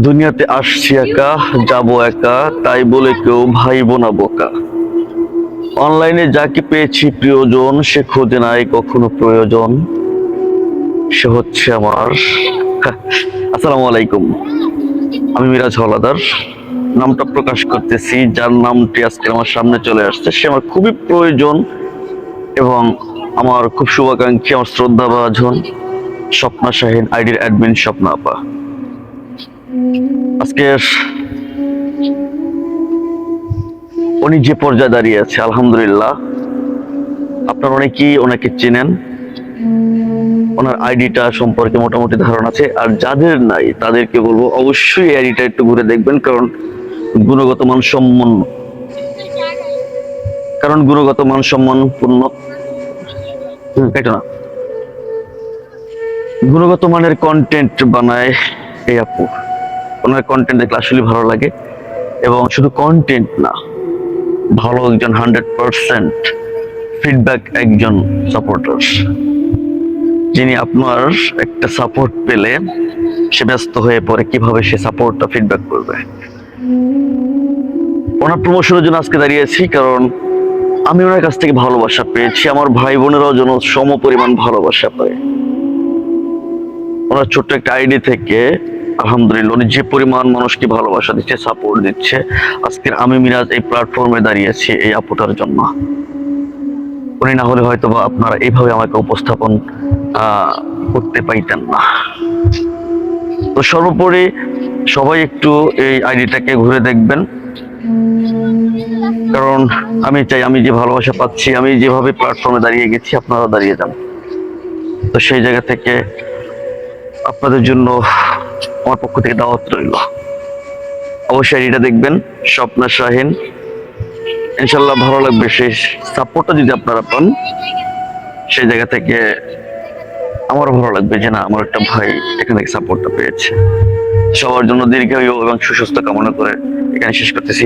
দুনিয়াতে আসছি একা, যাবো একা, তাই বলে কেউ ভাইবো না বোকা। অনলাইনে যাকে পেয়েছি প্রিয়জন, সে খোঁজে নাই কখনো প্রয়োজন। সে হচ্ছে আমার আসসালামু আলাইকুম, আমি মিরাজ হলাদার। নামটা প্রকাশ করতেছি, যার নামটি আজকে আমার সামনে চলে আসছে সে আমার খুবই প্রয়োজন এবং আমার খুব শুভাকাঙ্ক্ষী, আমার শ্রদ্ধা ভাজন স্বপ্না শাহিন, আইডির অ্যাডমিন স্বপ্না আপা। আজকের উনি যে পর্যায়ে দাঁড়িয়ে আছে আলহামদুলিল্লাহ, আপনার অনেকেই ওনাকে চেনেন, ওনার আইডিটা সম্পর্কে মোটামুটি ধারণা আছে। আর যাদের নাই তাদেরকে বলবো অবশ্যই এই আইডিটা একটু ঘুরে দেখবেন, গুণগত মান সম্মান গুণগত মান সম্মানপূর্ণ এটা না, গুণগত মানের কন্টেন্ট বানায় এই আপু। ওনার কন্টেন্ট দেখলে আসলে ভালো লাগে, এবং শুধু কন্টেন্ট না, ভালো একজন 100% ফিডব্যাক একজন সাপোর্টার, যিনি আপনার একটা সাপোর্ট পেলে সে ব্যস্ত হয়ে পড়ে কিভাবে সে সাপোর্টটা ফিডব্যাক করবে। ওনার প্রমোশনের জন্য আজকে দাঁড়িয়েছি, কারণ আমি ওনার কাছ থেকে ভালোবাসা পেয়েছি, আমার ভাই বোনেরাও যেন সম পরিমাণ ভালোবাসা পায়। ওনার ছোট্ট একটা আইডি থেকে আলহামদুলিল্লাহ উনি যে পরিমাণ মানুষকে ভালোবাসা দিচ্ছে, সাপোর্ট দিচ্ছে, আজকের আমি মিরাজ এই প্ল্যাটফর্মে দাঁড়িয়েছি এই আপুটার জন্য। উনি না হলে হয়তো বা আপনারা এইভাবে আমাকে উপস্থাপন করতে পাইতেন না। তো সর্বোপরি সবাই একটু এই আইডিটাকে ঘুরে দেখবেন, কারণ আমি চাই আমি যে ভালোবাসা পাচ্ছি, আমি যেভাবে প্ল্যাটফর্মে দাঁড়িয়ে গেছি আপনারা দাঁড়িয়ে যান। তো সেই জায়গা থেকে আপনাদের জন্য আমার পক্ষ থেকে দাওয়াত রইল, অবশ্যই এটা দেখবেন স্বপ্না শাহিন, ইনশাল্লাহ ভালো লাগবে। সেই সাপোর্টটা যদি আপনারা পান, সেই জায়গা থেকে আমারও ভালো লাগবে যে না, আমার একটা ভাই এখান থেকে সাপোর্টটা পেয়েছে। সবার জন্য দীর্ঘায়ু এবং সুস্বাস্থ্য কামনা করে এখানে শেষ করতেছি।